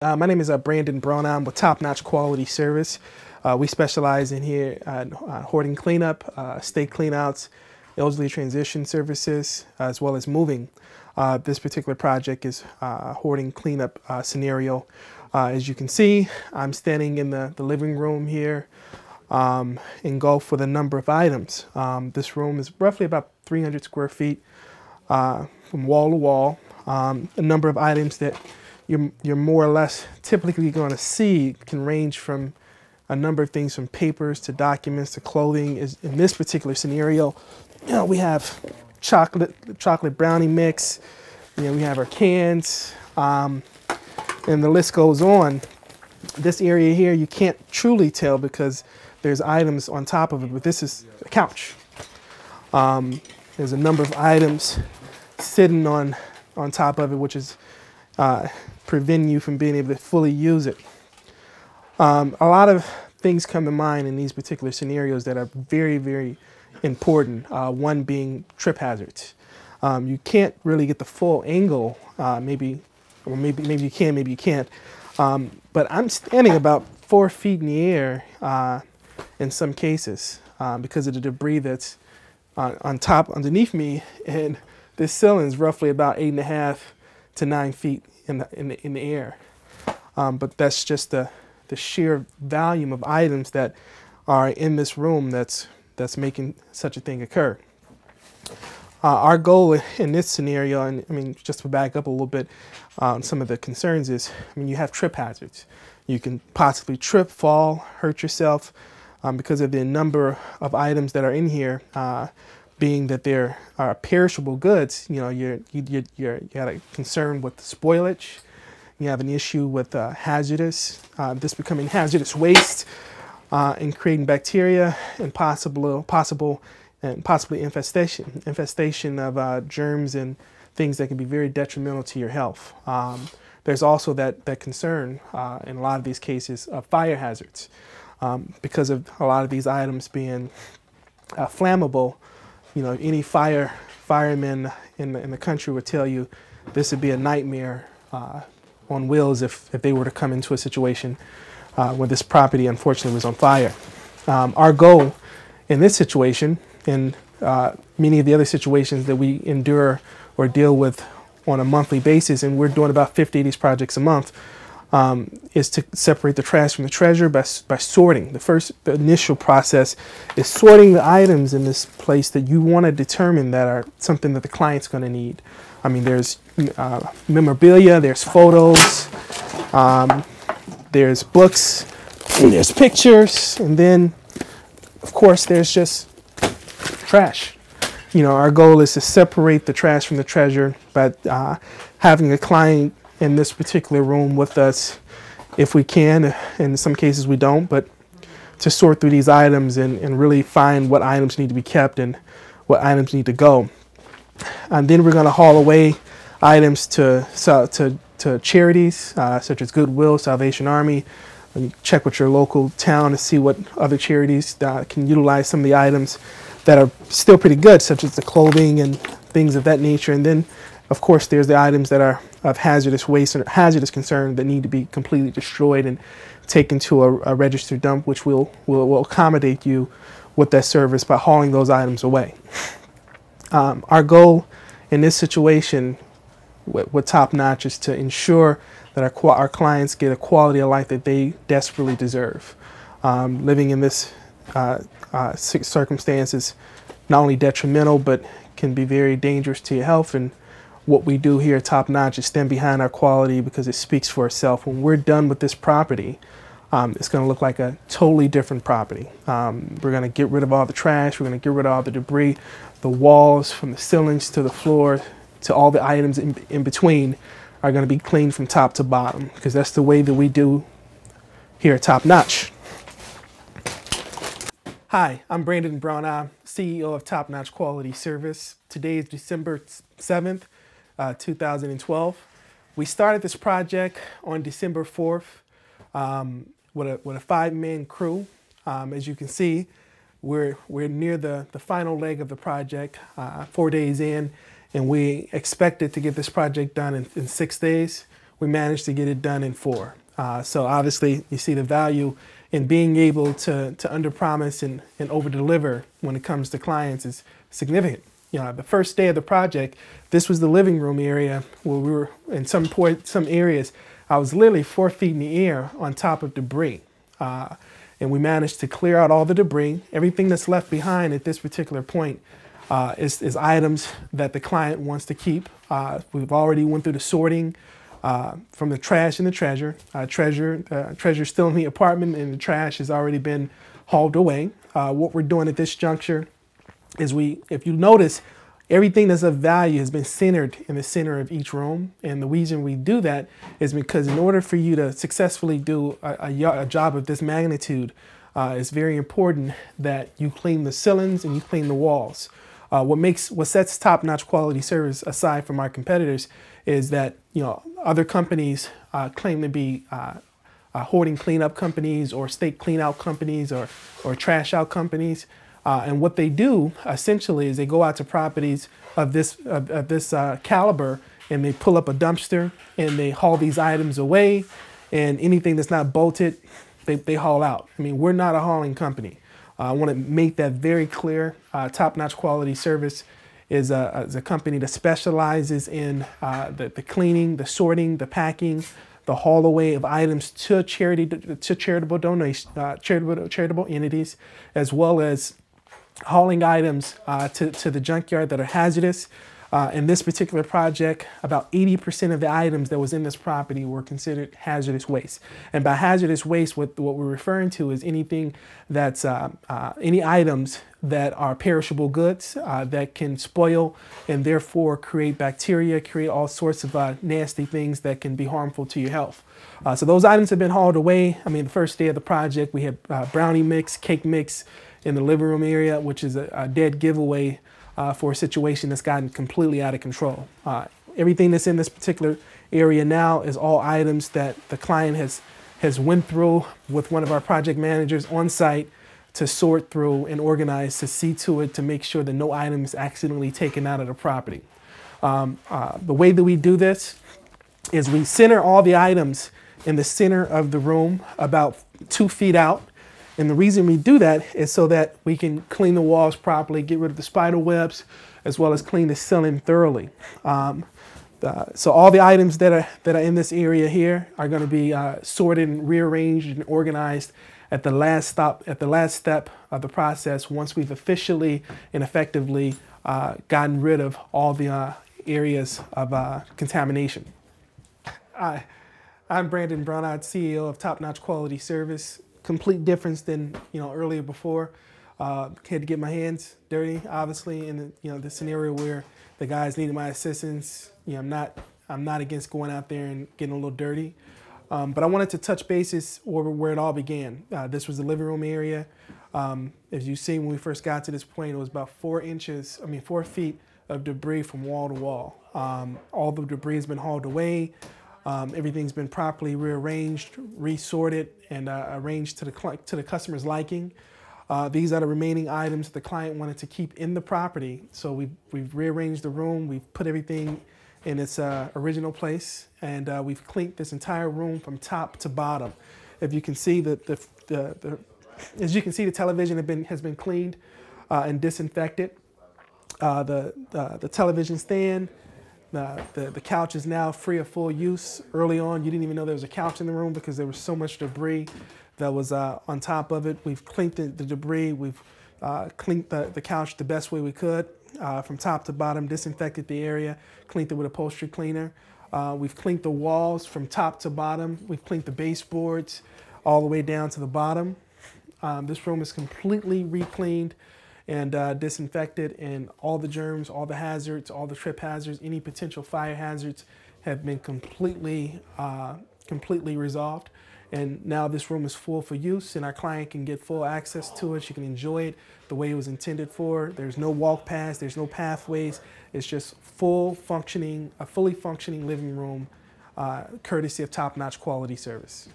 My name is Brandon Brown. I'm with Top Notch Quality Service. We specialize in here hoarding cleanup, estate cleanouts, elderly transition services, as well as moving. This particular project is hoarding cleanup scenario. As you can see, I'm standing in the living room here, engulfed with a number of items. This room is roughly about 300 square feet from wall to wall. A number of items that you're more or less typically going to see can range from a number of things, from papers to documents to clothing. In this particular scenario, we have chocolate brownie mix. We have our cans, and the list goes on. This area here, you can't truly tell because there's items on top of it, but this is a couch. There's a number of items sitting on top of it, which is preventing you from being able to fully use it. A lot of things come to mind in these particular scenarios that are very, very important. One being trip hazards. You can't really get the full angle. Maybe you can, maybe you can't. But I'm standing about 4 feet in the air in some cases because of the debris that's on top underneath me, and this ceiling is roughly about 8.5 to 9 feet in the air. But that's just the sheer volume of items that are in this room that's making such a thing occur. Our goal in this scenario, and I mean, just to back up a little bit, some of the concerns is, you have trip hazards. You can possibly trip, fall, hurt yourself because of the number of items that are in here. Being that there are perishable goods, you got a concern with spoilage. You have an issue with this becoming hazardous waste and creating bacteria and possibly infestation of germs and things that can be very detrimental to your health. There's also that concern in a lot of these cases of fire hazards because of a lot of these items being flammable. Any firemen in the country would tell you this would be a nightmare on wheels if they were to come into a situation where this property unfortunately was on fire. Our goal in this situation and many of the other situations that we endure or deal with on a monthly basis, and we're doing about 50 of these projects a month, is to separate the trash from the treasure by sorting. The initial process is sorting the items in this place that you want to determine that are something that the client's going to need. There's memorabilia, there's photos, there's books, there's pictures, and then, of course, there's just trash. Our goal is to separate the trash from the treasure by having a client in this particular room with us if we can. In some cases we don't, but to sort through these items and really find what items need to be kept and what items need to go. And then we're going to haul away items to charities such as Goodwill, Salvation Army. And you check with your local town to see what other charities can utilize some of the items that are still pretty good, such as the clothing and things of that nature. And then, of course, there's the items that are of hazardous waste or hazardous concern that need to be completely destroyed and taken to a registered dump, which will accommodate you with that service by hauling those items away. Our goal in this situation with Top Notch is to ensure that our clients get a quality of life that they desperately deserve. Living in this circumstance is not only detrimental, but can be very dangerous to your health. And what we do here at Top Notch is stand behind our quality because it speaks for itself. When we're done with this property, it's going to look like a totally different property. We're going to get rid of all the trash. We're going to get rid of all the debris. The walls, from the ceilings to the floor to all the items in between, are going to be cleaned from top to bottom because that's the way that we do here at Top Notch. Hi, I'm Brandon Brown, CEO of Top Notch Quality Service. Today is December 7th, 2012. We started this project on December 4th with a 5-man crew. As you can see, we're near the final leg of the project, 4 days in, and we expected to get this project done in 6 days. we managed to get it done in 4. So obviously you see the value in being able to underpromise and overdeliver when it comes to clients is significant. The first day of the project, this was the living room area where we were in some areas, I was literally 4 feet in the air on top of debris. And we managed to clear out all the debris. Everything that's left behind at this particular point is items that the client wants to keep. We've already went through the sorting from the trash and the treasure. Treasure's still in the apartment and the trash has already been hauled away. What we're doing at this juncture is if you notice, everything that's of value has been centered in the center of each room. And the reason we do that is because in order for you to successfully do a job of this magnitude, it's very important that you clean the ceilings and you clean the walls. What sets top-notch quality service aside from our competitors is that other companies claim to be hoarding cleanup companies or state clean-out companies or trash out companies. And what they do essentially is they go out to properties of this caliber and they pull up a dumpster and they haul these items away, and anything that's not bolted, they haul out. I mean, we're not a hauling company. I want to make that very clear. Top-notch quality service is a company that specializes in the cleaning, the sorting, the packing, the haul away of items to charitable entities, as well as hauling items to the junkyard that are hazardous. In this particular project, about 80% of the items that was in this property were considered hazardous waste. And by hazardous waste, what we're referring to is anything that's any items that are perishable goods that can spoil and therefore create bacteria, create all sorts of nasty things that can be harmful to your health. So those items have been hauled away. I mean, the first day of the project, we had brownie mix, cake mix in the living room area, which is a dead giveaway for a situation that's gotten completely out of control. Everything that's in this particular area now is all items that the client has went through with one of our project managers on site to sort through and organize to see to it to make sure that no item is accidentally taken out of the property. The way that we do this is we center all the items in the center of the room about 2 feet out. And the reason we do that is so that we can clean the walls properly, get rid of the spider webs, as well as clean the ceiling thoroughly. So all the items that are in this area here are going to be sorted and rearranged and organized at the last step of the process once we've officially and effectively gotten rid of all the areas of contamination. I'm Brandon Brownard, CEO of Top Notch Quality Service. Complete difference than earlier before. Had to get my hands dirty, obviously, in the scenario where the guys needed my assistance. I'm not against going out there and getting a little dirty, but I wanted to touch bases where it all began. This was the living room area. As you see, when we first got to this point, it was about 4 feet of debris from wall to wall. All the debris has been hauled away. Everything's been properly rearranged, resorted, and arranged to the customer's liking. These are the remaining items the client wanted to keep in the property. So we've rearranged the room, we've put everything in its original place, and we've cleaned this entire room from top to bottom. If you can see the television has been cleaned and disinfected. The television stand. The couch is now free of full use. Early on, you didn't even know there was a couch in the room because there was so much debris that was on top of it. We've cleaned the debris. We've cleaned the couch the best way we could from top to bottom, disinfected the area, cleaned it with upholstery cleaner. We've cleaned the walls from top to bottom. We've cleaned the baseboards all the way down to the bottom. This room is completely re-cleaned and disinfected, and all the germs, all the hazards, all the trip hazards, any potential fire hazards have been completely resolved. And now this room is full for use, and our client can get full access to it. She can enjoy it the way it was intended for. There's no walk paths, there's no pathways. It's just a fully functioning living room, courtesy of Top Notch Quality Service.